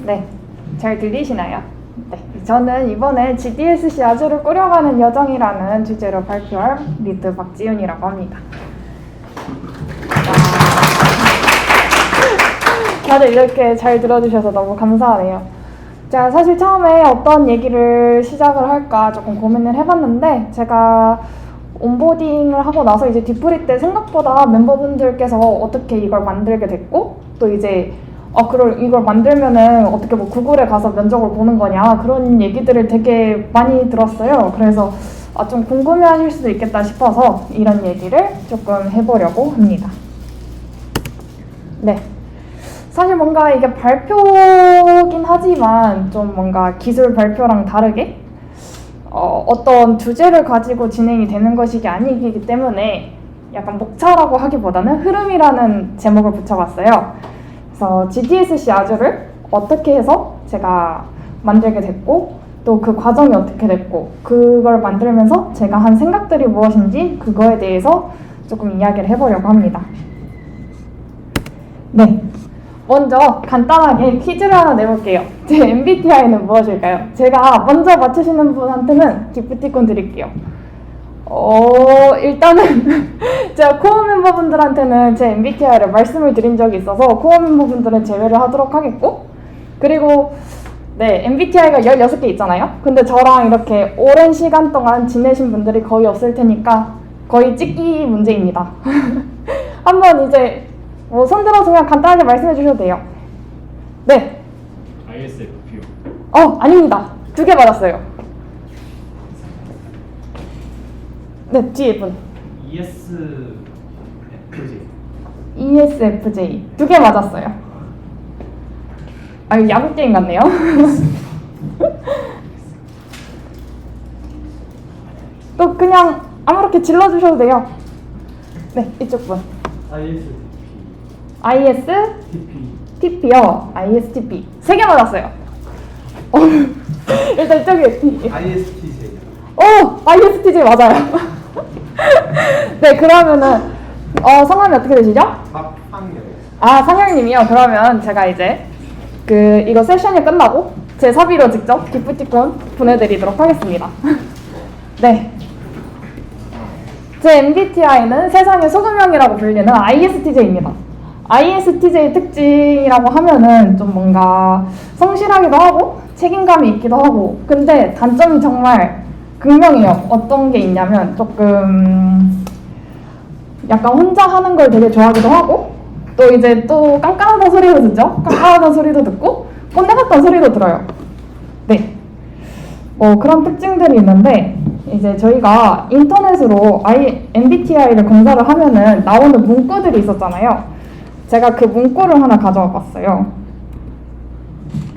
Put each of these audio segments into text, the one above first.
네, 잘 들리시나요? 네, 저는 이번에 GDSC 아주를 꾸려가는 여정이라는 주제로 발표할 리드 박지윤이라고 합니다. 다들 이렇게 잘 들어주셔서 너무 감사하네요. 제가 사실 처음에 어떤 얘기를 시작을 할까 조금 고민을 해봤는데, 제가 온보딩을 하고 나서 이제 뒷풀이 때 생각보다 멤버분들께서 어떻게 이걸 만들게 됐고, 또 이제 그럼 이걸 만들면은 어떻게 뭐 구글에 가서 면접을 보는 거냐, 그런 얘기들을 되게 많이 들었어요. 그래서 좀 궁금해하실 수도 있겠다 싶어서 이런 얘기를 조금 해보려고 합니다. 네. 사실 뭔가 이게 발표긴 하지만 좀 뭔가 기술 발표랑 다르게 어떤 주제를 가지고 진행이 되는 것이 아니기 때문에 약간 목차라고 하기보다는 흐름이라는 제목을 붙여봤어요. 그래서 GDSC 아주를 어떻게 해서 제가 만들게 됐고, 또 그 과정이 어떻게 됐고, 그걸 만들면서 제가 한 생각들이 무엇인지 그거에 대해서 조금 이야기를 해보려고 합니다. 네, 먼저 간단하게 퀴즈를 하나 내볼게요. 제 MBTI는 무엇일까요? 제가 먼저 맞추시는 분한테는 기프티콘 드릴게요. 일단은 제가 코어 멤버분들한테는 제 MBTI를 말씀을 드린 적이 있어서 코어 멤버분들은 제외를 하도록 하겠고, 그리고 네, MBTI가 16개 있잖아요. 근데 저랑 이렇게 오랜 시간 동안 지내신 분들이 거의 없을 테니까 거의 찍기 문제입니다. 한번 이제 손들어서 그냥 간단하게 말씀해 주셔도 돼요. 네. ISFP요. 아닙니다. 2개 맞았어요. 네, 뒤에 분. ESFJ. ESFJ. 2개 맞았어요. 이거 야구 게임 같네요. 또 그냥 아무렇게 질러주셔도 돼요. 네, 이쪽 분. ISTP요. ISTP. 3개 맞았어요. 일단 이쪽에 ISTJ. ISTJ 맞아요. 네, 그러면은 성함이 어떻게 되시죠? 박상영. 상영님이요. 그러면 제가 이제 이거 세션이 끝나고 제 사비로 직접 기프티콘 보내드리도록 하겠습니다. 네. 제 MBTI는 세상의 소금형이라고 불리는 ISTJ입니다. ISTJ 특징이라고 하면은 좀 뭔가 성실하기도 하고 책임감이 있기도 하고, 근데 단점이 정말 극명해요. 어떤 게 있냐면 조금 약간 혼자 하는 걸 되게 좋아하기도 하고, 또 이제 또 깐깐하다는 소리도 듣죠? 깐깐하다는 소리도 듣고 꼰대 같다는 소리도 들어요. 네. 그런 특징들이 있는데, 이제 저희가 인터넷으로 MBTI를 검사를 하면은 나오는 문구들이 있었잖아요. 제가 그 문구를 하나 가져와 봤어요.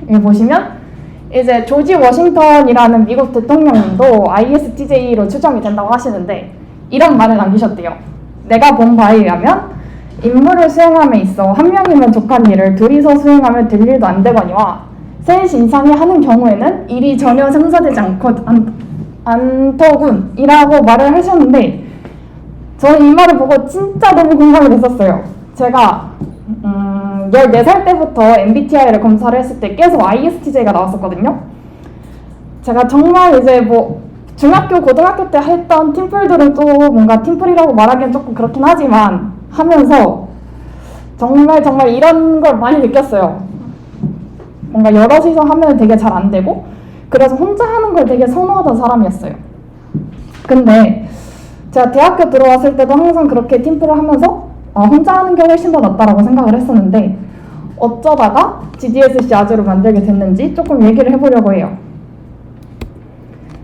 여기 보시면 이제 조지 워싱턴이라는 미국 대통령님도 ISTJ로 추정이 된다고 하시는데, 이런 말을 남기셨대요. 내가 본 바에 의하면 임무를 수행함에 있어 한 명이면 족한 일을 둘이서 수행하면 될 일도 안 되거니와 셋 이상이 하는 경우에는 일이 전혀 성사되지 않더군 이라고 말을 하셨는데, 저는 이 말을 보고 진짜 너무 공감이 됐었어요. 제가 14살 때부터 MBTI를 검사를 했을 때 계속 ISTJ가 나왔었거든요. 제가 정말 이제 중학교, 고등학교 때 했던 팀플들은 또 뭔가 팀플이라고 말하기엔 조금 그렇긴 하지만 하면서 정말 이런 걸 많이 느꼈어요. 뭔가 여럿이서 하면 되게 잘 안 되고, 그래서 혼자 하는 걸 되게 선호하던 사람이었어요. 근데 제가 대학교 들어왔을 때도 항상 그렇게 팀플을 하면서 혼자 하는 게 훨씬 더 낫다라고 생각을 했었는데, 어쩌다가 GDSC 아주를 만들게 됐는지 조금 얘기를 해보려고 해요.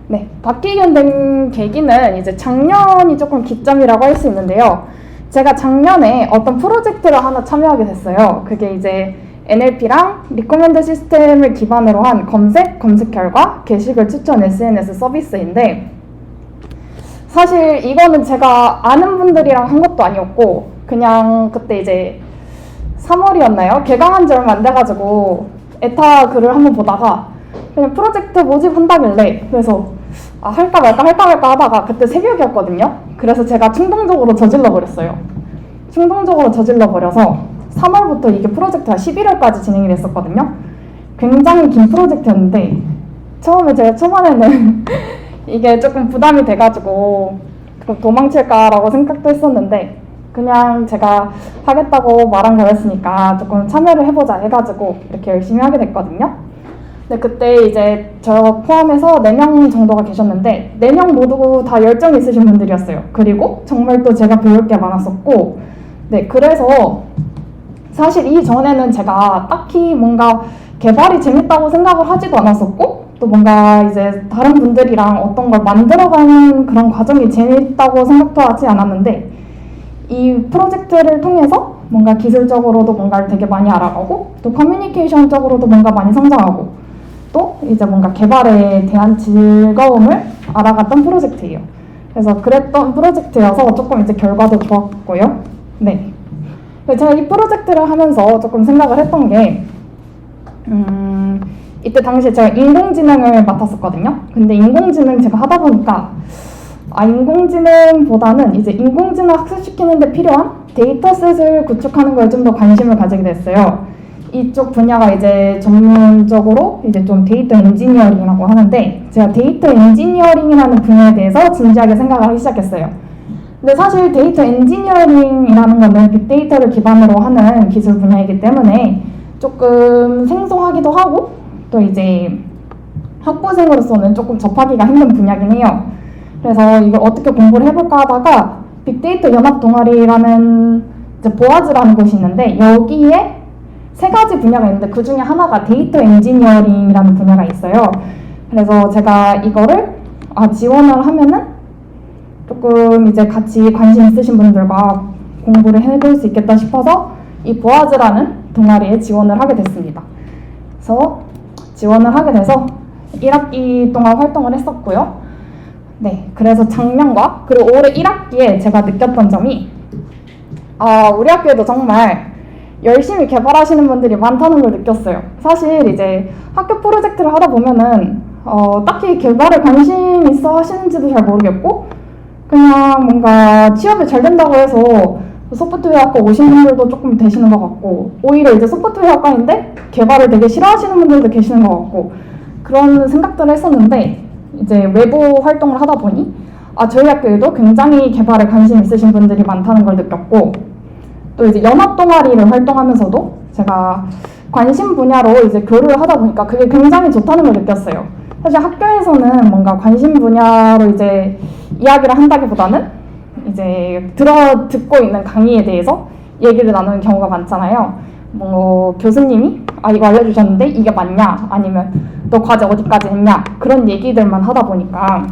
네, 바뀌게 된 계기는 이제 작년이 조금 기점이라고 할 수 있는데요. 제가 작년에 어떤 프로젝트를 하나 참여하게 됐어요. 그게 이제 NLP랑 리코멘드 시스템을 기반으로 한 검색 결과, 게시글 추천 SNS 서비스인데, 사실 이거는 제가 아는 분들이랑 한 것도 아니었고, 그냥 그때 이제 3월이었나요? 개강한 지 얼마 안 돼가지고 에타 글을 한번 보다가 그냥 프로젝트 모집한다길래, 그래서 할까 말까 하다가 그때 새벽이었거든요. 그래서 제가 충동적으로 저질러 버렸어요. 충동적으로 저질러 버려서 3월부터 이게 프로젝트가 11월까지 진행이 됐었거든요. 굉장히 긴 프로젝트였는데 처음에 제가 초반에는 이게 조금 부담이 돼가지고 그럼 도망칠까라고 생각도 했었는데 그냥 제가 하겠다고 말한 거였으니까 조금 참여를 해보자 해가지고 이렇게 열심히 하게 됐거든요. 근데 그때 이제 저 포함해서 4명 정도가 계셨는데 4명 모두 다 열정이 있으신 분들이었어요. 그리고 정말 또 제가 배울 게 많았었고 네, 그래서 사실 이전에는 제가 딱히 뭔가 개발이 재밌다고 생각을 하지도 않았었고 또 뭔가 이제 다른 분들이랑 어떤 걸 만들어가는 그런 과정이 재밌다고 생각도 하지 않았는데 이 프로젝트를 통해서 뭔가 기술적으로도 뭔가를 되게 많이 알아가고 또 커뮤니케이션적으로도 뭔가 많이 성장하고 또 이제 뭔가 개발에 대한 즐거움을 알아갔던 프로젝트예요. 그래서 그랬던 프로젝트여서 조금 이제 결과도 좋았고요. 네. 제가 이 프로젝트를 하면서 조금 생각을 했던 게 이때 당시에 제가 인공지능을 맡았었거든요. 근데 인공지능 제가 하다 보니까 인공지능보다는 이제 인공지능 학습시키는 데 필요한 데이터셋을 구축하는 거에 좀 더 관심을 가지게 됐어요. 이쪽 분야가 이제 전문적으로 이제 좀 데이터 엔지니어링이라고 하는데 제가 데이터 엔지니어링이라는 분야에 대해서 진지하게 생각을 하기 시작했어요. 근데 사실 데이터 엔지니어링이라는 거는 빅데이터를 기반으로 하는 기술 분야이기 때문에 조금 생소하기도 하고 또 이제 학부생으로서는 조금 접하기가 힘든 분야긴 해요. 그래서 이걸 어떻게 공부를 해볼까 하다가 빅데이터 연합 동아리라는 이제 보아즈라는 곳이 있는데 여기에 3가지 분야가 있는데 그 중에 하나가 데이터 엔지니어링이라는 분야가 있어요. 그래서 제가 이거를 지원을 하면은 조금 이제 같이 관심 있으신 분들과 공부를 해볼 수 있겠다 싶어서 이 보아즈라는 동아리에 지원을 하게 됐습니다. 그래서 지원을 하게 돼서 1학기 동안 활동을 했었고요. 네, 그래서 작년과 그리고 올해 1학기에 제가 느꼈던 점이 우리 학교에도 정말 열심히 개발하시는 분들이 많다는 걸 느꼈어요. 사실 이제 학교 프로젝트를 하다 보면은 딱히 개발에 관심 있어 하시는지도 잘 모르겠고 그냥 뭔가 취업이 잘 된다고 해서 소프트웨어학과 오신 분들도 조금 되시는 것 같고 오히려 이제 소프트웨어학과인데 개발을 되게 싫어하시는 분들도 계시는 것 같고 그런 생각들을 했었는데 이제 외부 활동을 하다 보니 저희 학교에도 굉장히 개발에 관심 있으신 분들이 많다는 걸 느꼈고 또 이제 연합 동아리를 활동하면서도 제가 관심 분야로 이제 교류를 하다 보니까 그게 굉장히 좋다는 걸 느꼈어요. 사실 학교에서는 뭔가 관심 분야로 이제 이야기를 한다기보다는 이제 듣고 있는 강의에 대해서 얘기를 나누는 경우가 많잖아요. 뭐 교수님이 이거 알려주셨는데 이게 맞냐? 아니면 너 과제 어디까지 했냐? 그런 얘기들만 하다 보니까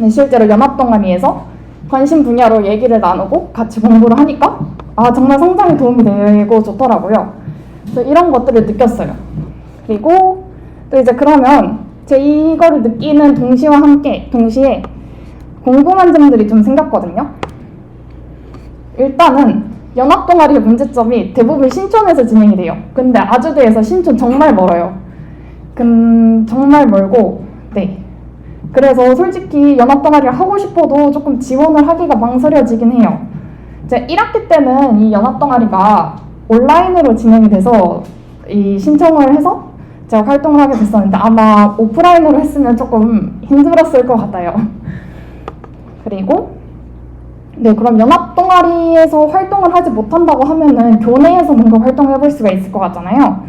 실제로 연합 동아리에서 관심 분야로 얘기를 나누고 같이 공부를 하니까 정말 성장에 도움이 되고 좋더라고요. 그래서 이런 것들을 느꼈어요. 그리고 또 이제 그러면 제 이거를 느끼는 동시에 궁금한 점들이 좀 생겼거든요. 일단은 연합 동아리의 문제점이 대부분 신촌에서 진행이 돼요. 근데 아주대에서 신촌 정말 멀어요. 정말 멀고 네. 그래서 솔직히 연합 동아리를 하고 싶어도 조금 지원을 하기가 망설여지긴 해요. 제가 1학기 때는 이 연합 동아리가 온라인으로 진행이 돼서 이 신청을 해서 제가 활동을 하게 됐었는데 아마 오프라인으로 했으면 조금 힘들었을 것 같아요. 그리고 네, 그럼 연합 동아리에서 활동을 하지 못한다고 하면은 교내에서 뭔가 활동을 해볼 수가 있을 것 같잖아요.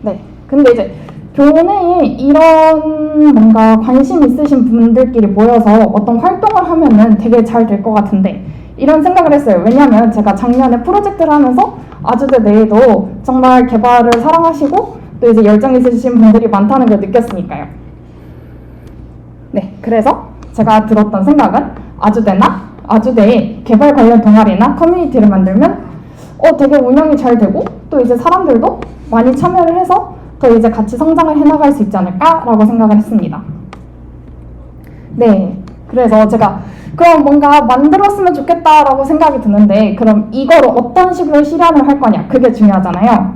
네, 근데 이제 교내에 이런 뭔가 관심 있으신 분들끼리 모여서 어떤 활동을 하면은 되게 잘 될 것 같은데 이런 생각을 했어요. 왜냐하면 제가 작년에 프로젝트를 하면서 아주대 내에도 정말 개발을 사랑하시고 또 이제 열정 있으신 분들이 많다는 걸 느꼈으니까요. 네, 그래서 제가 들었던 생각은 아주대에 개발 관련 동아리나 커뮤니티를 만들면 되게 운영이 잘 되고 또 이제 사람들도 많이 참여를 해서 더 이제 같이 성장을 해나갈 수 있지 않을까라고 생각을 했습니다. 네, 그래서 제가 그럼 뭔가 만들었으면 좋겠다라고 생각이 드는데 그럼 이거를 어떤 식으로 실현을 할 거냐 그게 중요하잖아요.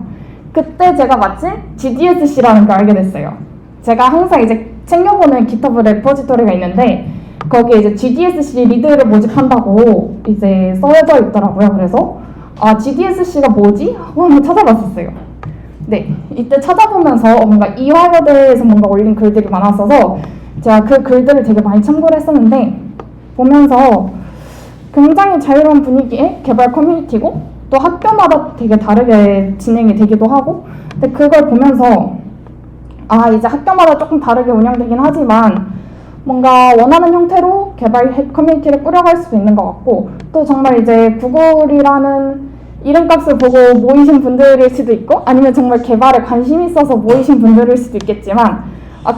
그때 제가 마침 GDSC라는 걸 알게 됐어요. 제가 항상 이제 챙겨보는 GitHub 레포지토리가 있는데 거기에 이제 GDSC 리드를 모집한다고 이제 써져 있더라고요. 그래서 GDSC가 뭐지? 하고 한번 찾아봤었어요. 네, 이때 찾아보면서 뭔가 이화여에 대해서 뭔가 올린 글들이 많았어서 제가 그 글들을 되게 많이 참고를 했었는데 보면서 굉장히 자유로운 분위기의 개발 커뮤니티고 또 학교마다 되게 다르게 진행이 되기도 하고 근데 그걸 보면서 아 이제 학교마다 조금 다르게 운영되긴 하지만 뭔가 원하는 형태로 개발 커뮤니티를 꾸려갈 수도 있는 것 같고 또 정말 이제 구글이라는 이름값을 보고 모이신 분들일 수도 있고 아니면 정말 개발에 관심이 있어서 모이신 분들일 수도 있겠지만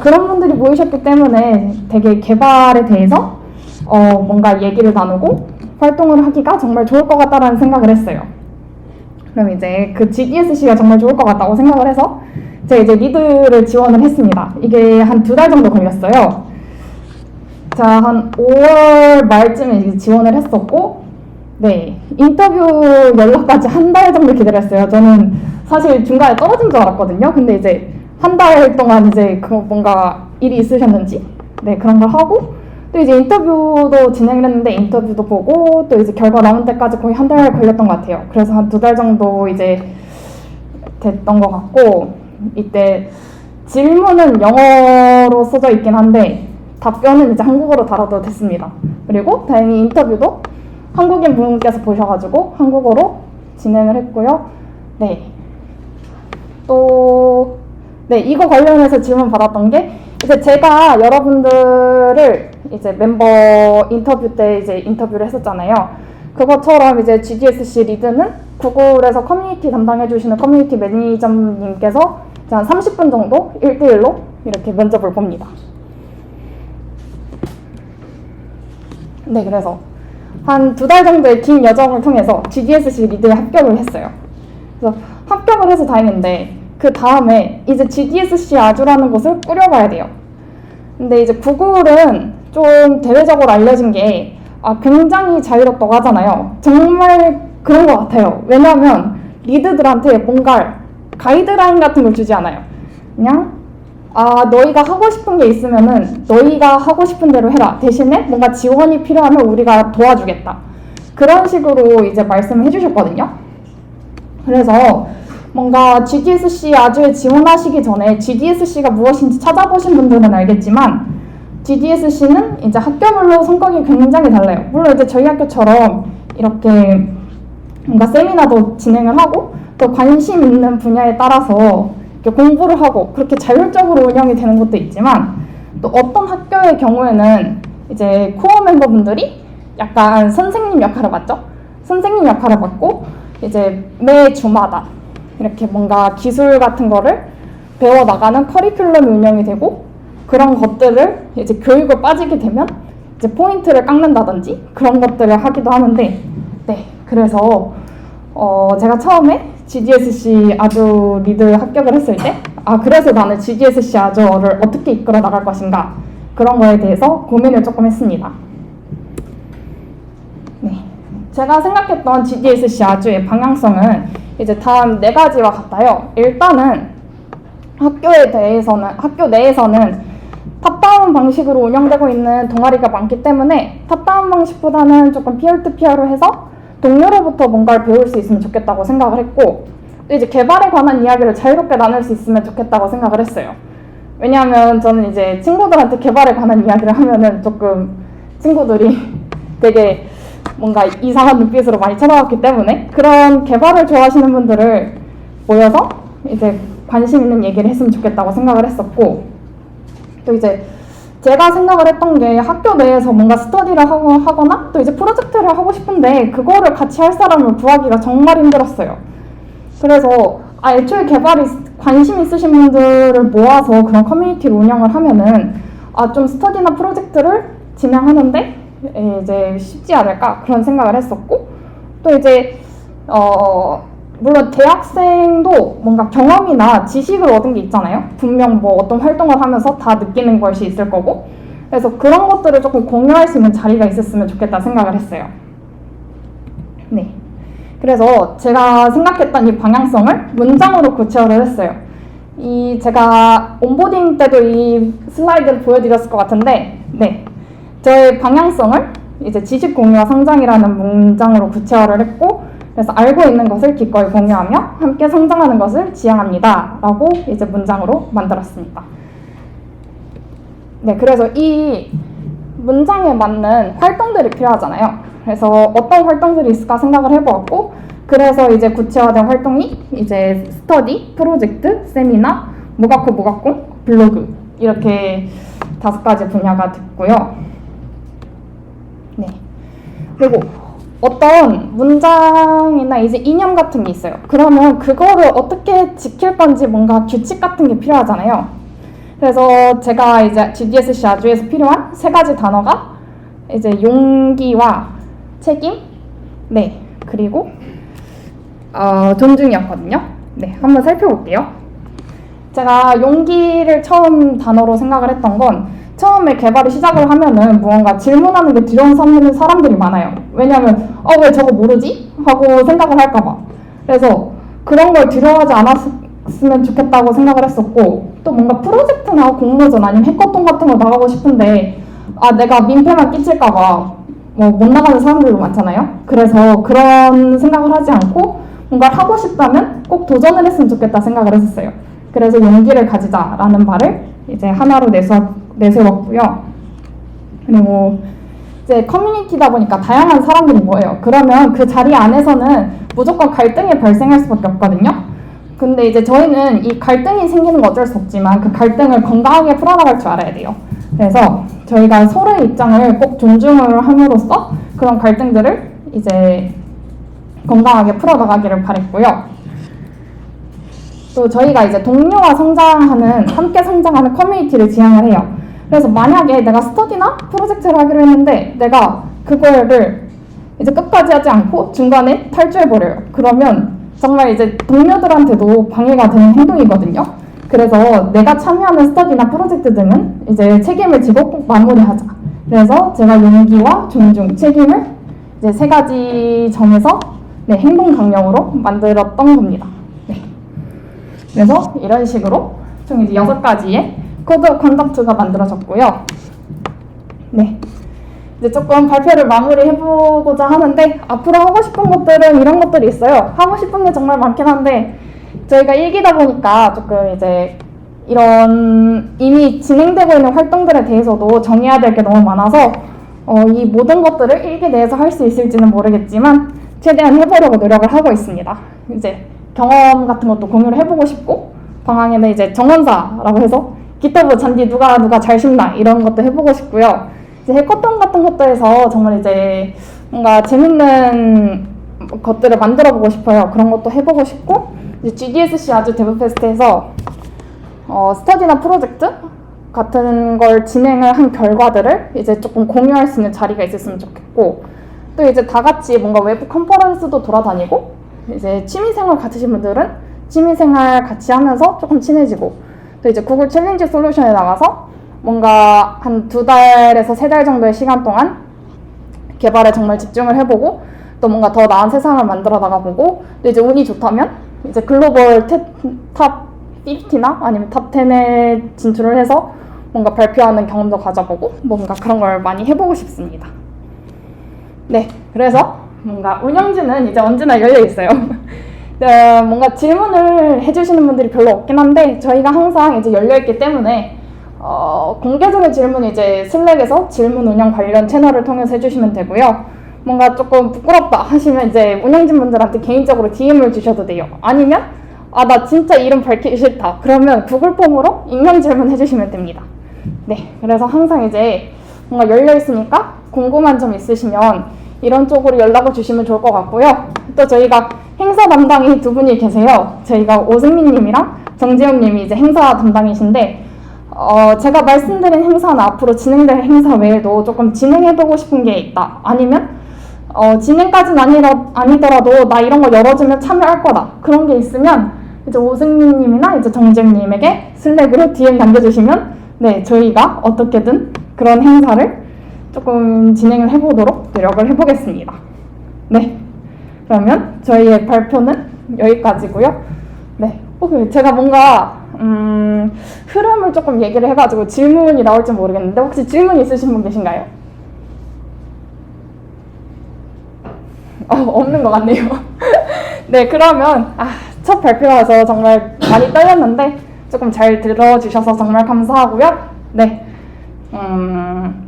그런 분들이 모이셨기 때문에 되게 개발에 대해서 뭔가 얘기를 나누고 활동을 하기가 정말 좋을 것 같다라는 생각을 했어요. 그럼 이제 그 GDSC가 정말 좋을 것 같다고 생각을 해서 제가 이제 리드를 지원을 했습니다. 이게 한 2달 정도 걸렸어요. 자, 한 5월 말쯤에 이제 지원을 했었고 네, 인터뷰 연락까지 한 달 정도 기다렸어요. 저는 사실 중간에 떨어진 줄 알았거든요. 근데 이제 한 달 동안 이제 그 뭔가 일이 있으셨는지 네 그런 걸 하고 또 이제 인터뷰도 진행을 했는데 인터뷰도 보고 또 이제 결과 나온 때까지 거의 한 달 걸렸던 것 같아요. 그래서 한 2달 정도 이제 됐던 것 같고 이때 질문은 영어로 써져 있긴 한데 답변은 이제 한국어로 달아도 됐습니다. 그리고 다행히 인터뷰도 한국인 분께서 보셔가지고 한국어로 진행을 했고요. 네. 또, 네, 이거 관련해서 질문 받았던 게, 이제 제가 여러분들을 이제 멤버 인터뷰 때 이제 인터뷰를 했었잖아요. 그것처럼 이제 GDSC 리드는 구글에서 커뮤니티 담당해주시는 커뮤니티 매니저님께서 한 30분 정도 1대1로 이렇게 면접을 봅니다. 네, 그래서 한 2달 정도의 긴 여정을 통해서 GDSC 리드에 합격을 했어요. 그래서 합격을 해서 다행인데 그 다음에 이제 GDSC 아주라는 곳을 꾸려봐야 돼요. 근데 이제 구글은 좀 대외적으로 알려진 게 굉장히 자유롭다고 하잖아요. 정말 그런 것 같아요. 왜냐하면 리드들한테 뭔가 가이드라인 같은 걸 주지 않아요. 그냥 너희가 하고 싶은 게 있으면은 너희가 하고 싶은 대로 해라. 대신에 뭔가 지원이 필요하면 우리가 도와주겠다. 그런 식으로 이제 말씀을 해주셨거든요. 그래서 뭔가 GDSC 아주에 지원하시기 전에 GDSC가 무엇인지 찾아보신 분들은 알겠지만 GDSC는 이제 학교별로 성격이 굉장히 달라요. 물론 이제 저희 학교처럼 이렇게 뭔가 세미나도 진행을 하고 또 관심 있는 분야에 따라서 공부를 하고 그렇게 자율적으로 운영이 되는 것도 있지만 또 어떤 학교의 경우에는 이제 코어 멤버분들이 약간 선생님 역할을 맡죠. 선생님 역할을 맡고 이제 매 주마다 이렇게 뭔가 기술 같은 거를 배워나가는 커리큘럼이 운영이 되고 그런 것들을 이제 교육을 빠지게 되면 이제 포인트를 깎는다든지 그런 것들을 하기도 하는데 네, 그래서 제가 처음에 GDSC 아주 리드 합격을 했을 때 그래서 나는 GDSC 아주를 어떻게 이끌어 나갈 것인가 그런 거에 대해서 고민을 조금 했습니다. 네, 제가 생각했던 GDSC 아주의 방향성은 이제 다음 4가지와 같아요. 일단은 학교 내에서는 탑다운 방식으로 운영되고 있는 동아리가 많기 때문에 탑다운 방식보다는 조금 피어투피어로 해서 동료로부터 뭔가를 배울 수 있으면 좋겠다고 생각을 했고 또 이제 개발에 관한 이야기를 자유롭게 나눌 수 있으면 좋겠다고 생각을 했어요. 왜냐하면 저는 이제 친구들한테 개발에 관한 이야기를 하면은 조금 친구들이 되게 뭔가 이상한 눈빛으로 많이 쳐다봤기 때문에 그런 개발을 좋아하시는 분들을 모여서 이제 관심 있는 얘기를 했으면 좋겠다고 생각을 했었고 또 이제 제가 생각을 했던 게 학교 내에서 뭔가 스터디를 하거나 또 이제 프로젝트를 하고 싶은데 그거를 같이 할 사람을 구하기가 정말 힘들었어요. 그래서 애초에 개발에 관심 있으신 분들을 모아서 그런 커뮤니티를 운영을 하면은 좀 스터디나 프로젝트를 진행하는데 이제 쉽지 않을까 그런 생각을 했었고 또 이제 물론 대학생도 뭔가 경험이나 지식을 얻은 게 있잖아요. 분명 뭐 어떤 활동을 하면서 다 느끼는 것이 있을 거고 그래서 그런 것들을 조금 공유할 수 있는 자리가 있었으면 좋겠다 생각을 했어요. 네, 그래서 제가 생각했던 이 방향성을 문장으로 구체화를 했어요. 제가 온보딩 때도 이 슬라이드를 보여드렸을 것 같은데 네, 저의 방향성을 이제 지식 공유와 성장이라는 문장으로 구체화를 했고 그래서 알고 있는 것을 기꺼이 공유하며 함께 성장하는 것을 지향합니다. 라고 이제 문장으로 만들었습니다. 네, 그래서 이 문장에 맞는 활동들이 필요하잖아요. 그래서 어떤 활동들이 있을까 생각을 해보았고, 그래서 이제 구체화된 활동이 이제 스터디, 프로젝트, 세미나, 무각공, 블로그 이렇게 5가지 분야가 됐고요. 네. 그리고 어떤 문장이나 이제 이념 같은 게 있어요. 그러면 그거를 어떻게 지킬 건지 뭔가 규칙 같은 게 필요하잖아요. 그래서 제가 이제 GDSC 아주에서 필요한 3가지 단어가 이제 용기와 책임, 네, 그리고 존중이었거든요. 네, 한번 살펴볼게요. 제가 용기를 처음 단어로 생각을 했던 건 처음에 개발을 시작을 하면은 무언가 질문하는 게 두려운 사람들이 많아요. 왜냐면 왜 저거 모르지? 하고 생각을 할까봐. 그래서 그런 걸 두려워하지 않았으면 좋겠다고 생각을 했었고, 또 뭔가 프로젝트나 공모전 아니면 해커톤 같은 거 나가고 싶은데 내가 민폐만 끼칠까봐 못 나가는 사람들도 많잖아요. 그래서 그런 생각을 하지 않고 뭔가를 하고 싶다면 꼭 도전을 했으면 좋겠다 생각을 했었어요. 그래서 용기를 가지자라는 말을 이제 하나로 내세웠고요. 그리고 이제 커뮤니티다 보니까 다양한 사람들이 모여요. 그러면 그 자리 안에서는 무조건 갈등이 발생할 수밖에 없거든요. 근데 이제 저희는 이 갈등이 생기는 거 어쩔 수 없지만 그 갈등을 건강하게 풀어나갈 줄 알아야 돼요. 그래서 저희가 서로의 입장을 꼭 존중을 함으로써 그런 갈등들을 이제 건강하게 풀어나가기를 바랬고요. 또 저희가 이제 동료와 함께 성장하는 커뮤니티를 지향을 해요. 그래서 만약에 내가 스터디나 프로젝트를 하기로 했는데 내가 그거를 이제 끝까지 하지 않고 중간에 탈주해버려요. 그러면 정말 이제 동료들한테도 방해가 되는 행동이거든요. 그래서 내가 참여하는 스터디나 프로젝트 등은 이제 책임을 지고 꼭 마무리하자. 그래서 제가 용기와 존중, 책임을 이제 3가지 정해서 행동 강령으로 만들었던 겁니다. 네. 그래서 이런 식으로 총 이제 6가지의 코드 오브 컨덕트가 만들어졌고요. 네. 이제 조금 발표를 마무리해보고자 하는데, 앞으로 하고 싶은 것들은 이런 것들이 있어요. 하고 싶은 게 정말 많긴 한데 저희가 1기다 보니까 조금 이제 이런 이미 진행되고 있는 활동들에 대해서도 정해야 될 게 너무 많아서 이 모든 것들을 1기 내에서 할 수 있을지는 모르겠지만 최대한 해보려고 노력을 하고 있습니다. 이제 경험 같은 것도 공유를 해보고 싶고, 방학에는 이제 정원사라고 해서 기터브 잔디 누가 잘 심나 이런 것도 해보고 싶고요. 이제 해커톤 같은 것도 해서 정말 이제 뭔가 재밌는 것들을 만들어보고 싶어요. 그런 것도 해보고 싶고, 이제 GDSC 아주 데브 페스트에서 스터디나 프로젝트 같은 걸 진행을 한 결과들을 이제 조금 공유할 수 있는 자리가 있었으면 좋겠고, 또 이제 다 같이 뭔가 외부 컨퍼런스도 돌아다니고, 이제 취미생활 같으신 분들은 취미생활 같이 하면서 조금 친해지고, 또 이제 구글 챌린지 솔루션에 나가서 뭔가 한 2달에서 3달 정도의 시간 동안 개발에 정말 집중을 해보고, 또 뭔가 더 나은 세상을 만들어 나가보고, 또 이제 운이 좋다면 이제 글로벌 탑 50나 아니면 탑 10에 진출을 해서 뭔가 발표하는 경험도 가져보고, 뭔가 그런 걸 많이 해보고 싶습니다. 네, 그래서 뭔가 운영진은 이제 언제나 열려 있어요. 뭔가 질문을 해주시는 분들이 별로 없긴 한데 저희가 항상 이제 열려 있기 때문에 공개적인 질문은 이제 슬랙에서 질문 운영 관련 채널을 통해서 해주시면 되고요. 뭔가 조금 부끄럽다 하시면 이제 운영진 분들한테 개인적으로 DM을 주셔도 돼요. 아니면 나 진짜 이름 밝히기 싫다. 그러면 구글 폼으로 익명 질문 해주시면 됩니다. 네, 그래서 항상 이제 뭔가 열려 있으니까 궁금한 점 있으시면 이런 쪽으로 연락을 주시면 좋을 것 같고요. 또 저희가 행사 담당이 2분이 계세요. 저희가 오승민 님이랑 정지영 님이 이제 행사 담당이신데 제가 말씀드린 행사나 앞으로 진행될 행사 외에도 조금 진행해보고 싶은 게 있다. 아니면 진행까지는 아니더라도 나 이런 거 열어주면 참여할 거다. 그런 게 있으면 이제 오승민 님이나 이제 정지영 님에게 슬랙으로 DM 남겨주시면 네, 저희가 어떻게든 그런 행사를 조금 진행을 해보도록 노력을 해보겠습니다. 네, 그러면 저희의 발표는 여기까지고요. 네, 제가 뭔가 흐름을 조금 얘기를 해가지고 질문이 나올지 모르겠는데 혹시 질문 있으신 분 계신가요? 없는 것 같네요. 네, 그러면 첫 발표라서 정말 많이 떨렸는데 조금 잘 들어주셔서 정말 감사하고요. 네,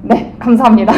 네, 감사합니다.